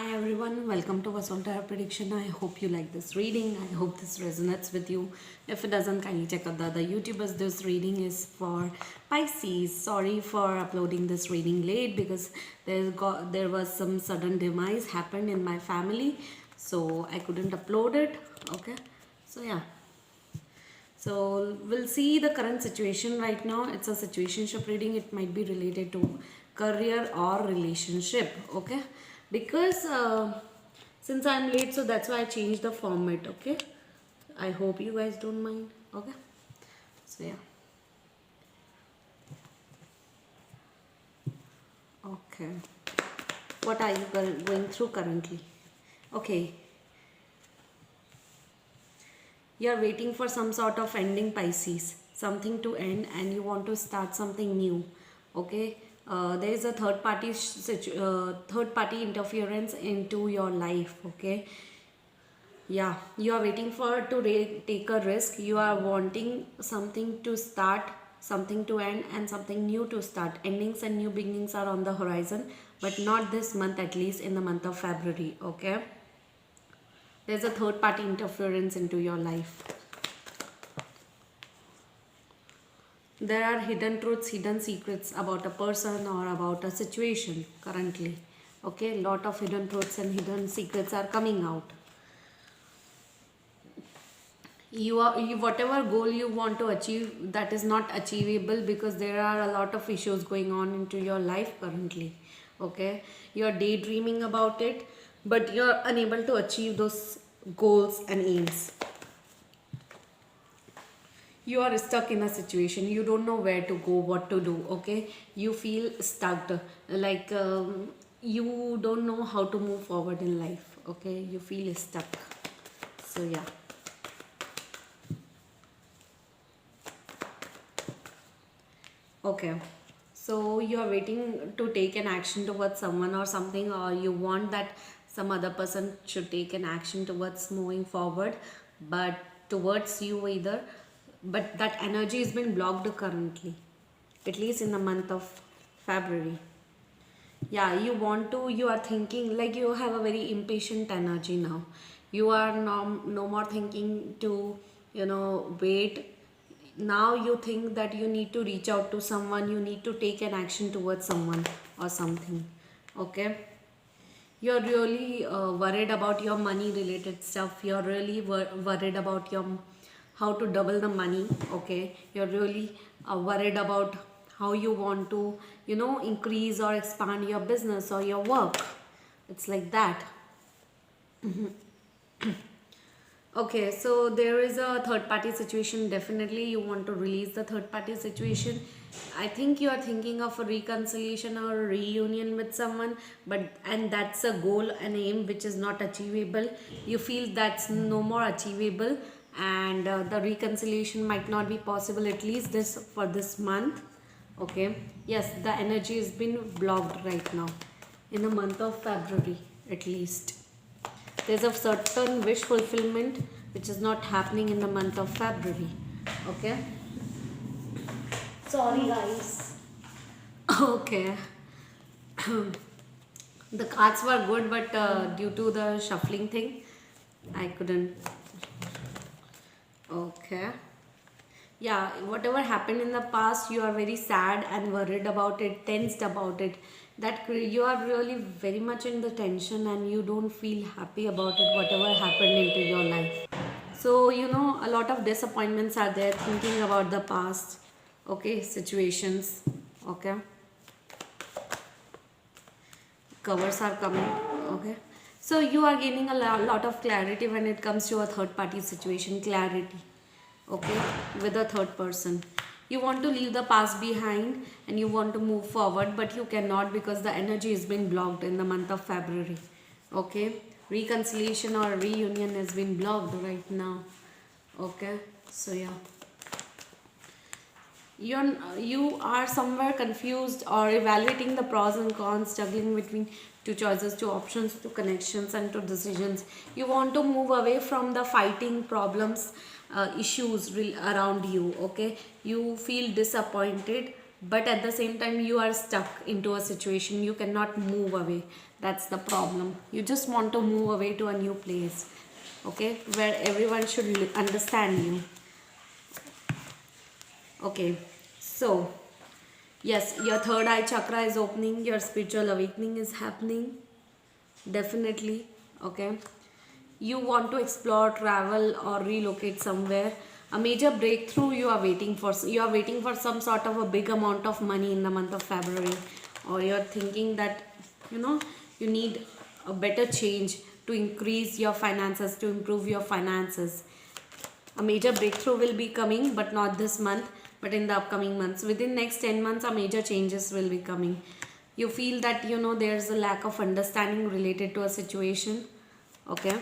Hi everyone, welcome to Vasunta Prediction. I hope you like this reading. I hope this resonates with you. If it doesn't, kindly check out the other YouTubers. This reading is for Pisces. Sorry for uploading this reading late because there was some sudden demise happened in my family, so I couldn't upload it. Okay, so yeah. So we'll see the current situation right now. It's a situationship reading. It might be related to career or relationship. Okay, because since I'm late, so that's why I changed the format. Okay, I hope you guys don't mind. Okay, so yeah. Okay, what are you going through currently? Okay, you're waiting for some sort of ending, Pisces, something to end, and you want to start something new. Okay, there is a third party interference into your life. Okay, yeah, you are waiting for to take a risk. You are wanting something to start, something to end, and something new to start. Endings and new beginnings are on the horizon, but not this month, at least in the month of February. Okay, there's a third party interference into your life. There are hidden truths, hidden secrets about a person or about a situation currently. Okay, lot of hidden truths and hidden secrets are coming out. Whatever goal you want to achieve, that is not achievable because there are a lot of issues going on into your life currently. Okay, you're daydreaming about it, but you're unable to achieve those goals and aims. You are stuck in a situation, you don't know where to go, what to do. Okay, you feel stuck, like you don't know how to move forward in life. Okay, you feel stuck. So yeah. Okay, so you are waiting to take an action towards someone or something, or you want that some other person should take an action towards moving forward, but towards you either. But that energy has been blocked currently, at least in the month of February. Yeah, you are thinking like you have a very impatient energy now. You are no more thinking to, wait. Now you think that you need to reach out to someone, you need to take an action towards someone or something. Okay, you're really worried about your money related stuff. You're really worried about your how to double the money. Okay, you're really worried about how you want to increase or expand your business or your work. It's like that. Okay, so there is a third party situation. Definitely, you want to release the third party situation. I think you are thinking of a reconciliation or a reunion with someone, and that's a goal, an aim which is not achievable. You feel that's no more achievable, and the reconciliation might not be possible at least this for this month. Okay, yes, the energy has been blocked right now in the month of February at least. There's a certain wish fulfillment which is not happening in the month of February. Okay, sorry guys. Okay, the cards were good, but due to the shuffling thing I couldn't. Okay, yeah, whatever happened in the past, you are very sad and worried about it, tensed about it. You are really very much in the tension and you don't feel happy about it, whatever happened into your life. So, a lot of disappointments are there thinking about the past, okay, situations, okay. Covers are coming, okay. So, you are gaining a lot of clarity when it comes to a third party situation, clarity, okay, with a third person. You want to leave the past behind and you want to move forward, but you cannot because the energy has been blocked in the month of February, okay. Reconciliation or reunion has been blocked right now. Okay, so yeah, you are somewhere confused or evaluating the pros and cons, juggling between two choices, two options, two connections, and two decisions. You want to move away from the fighting problems, issues around you. Okay, you feel disappointed but at the same time you are stuck into a situation, you cannot move away. That's the problem. You just want to move away to a new place, okay, where everyone should understand you. Okay, so yes, your third eye chakra is opening, your spiritual awakening is happening, definitely. Okay, you want to explore, travel, or relocate somewhere. A major breakthrough you are waiting for. You are waiting for some sort of a big amount of money in the month of February, or you're thinking that you know you need a better change to increase your finances, to improve your finances. A major breakthrough will be coming, but not this month, but in the upcoming months. Within next 10 months, a major changes will be coming. You feel that there's a lack of understanding related to a situation. Okay,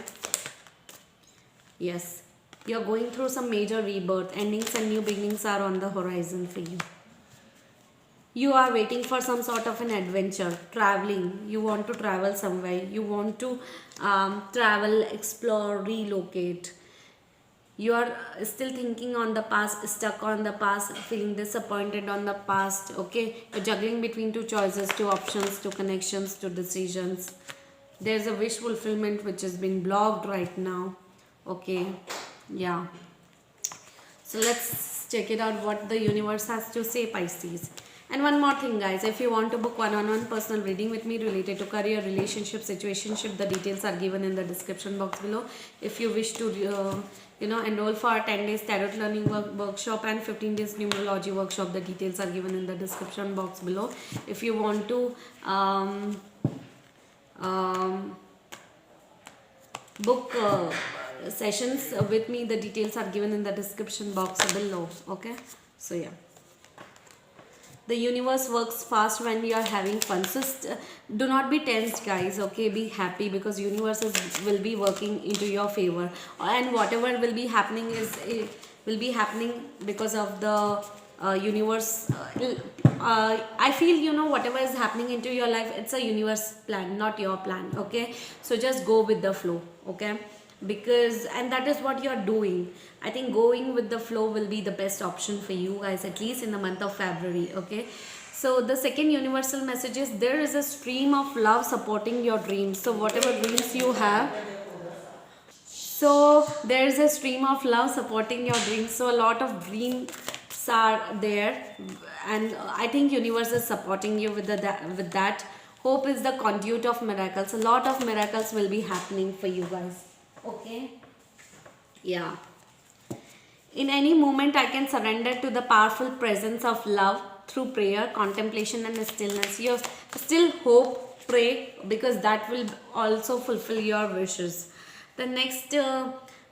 yes, you're going through some major rebirth. Endings and new beginnings are on the horizon for you. You are waiting for some sort of an adventure, traveling. You want to travel somewhere. You want to travel, explore, relocate. You are still thinking on the past, stuck on the past, feeling disappointed on the past. Okay, you're juggling between two choices, two options, two connections, two decisions. There's a wish fulfillment which is being blocked right now. Okay, yeah. So let's check it out what the universe has to say, Pisces. And one more thing, guys, if you want to book one-on-one personal reading with me related to career, relationship, situationship, the details are given in the description box below. If you wish to enroll for a 10 days tarot learning workshop and 15 days numerology workshop, the details are given in the description box below. If you want to book sessions with me, the details are given in the description box below. Okay, so yeah, the universe works fast when we are having fun. So do not be tensed, guys. Okay, be happy, because universe will be working into your favor, and whatever will be happening will be happening because of the universe. I feel whatever is happening into your life, it's a universe plan, not your plan. Okay, so just go with the flow. Okay, because and that is what you're doing. I think going with the flow will be the best option for you guys, at least in the month of February. Okay, so the second universal message is there is a stream of love supporting your dreams. So whatever dreams you have, so there is a stream of love supporting your dreams. So a lot of dreams are there, and I think universe is supporting you with that. Hope is the conduit of miracles. A lot of miracles will be happening for you guys. Okay, yeah. In any moment, I can surrender to the powerful presence of love through prayer, contemplation, and stillness. You still hope, pray, because that will also fulfill your wishes. The next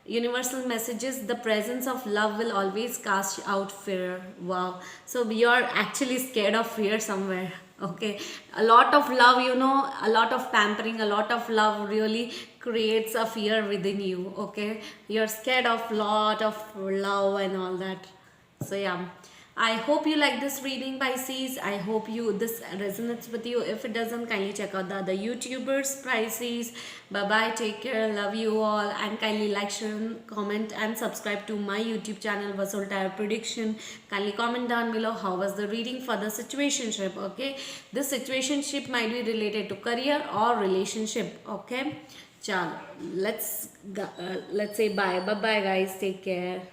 universal message is the presence of love will always cast out fear. Wow. So you're actually scared of fear somewhere. Okay, a lot of love, a lot of pampering, a lot of love really creates a fear within you. Okay, you're scared of lot of love and all that. So yeah, I hope you like this reading, Pisces. I hope this resonates with you. If it doesn't, kindly check out the other YouTubers, Pisces. Bye bye, take care, love you all, and kindly like, share, comment, and subscribe to my YouTube channel, Vasol Tarot Prediction. Kindly comment down below how was the reading for the situationship. Okay, this situationship might be related to career or relationship. Okay, chalo, let's say bye bye, guys, take care.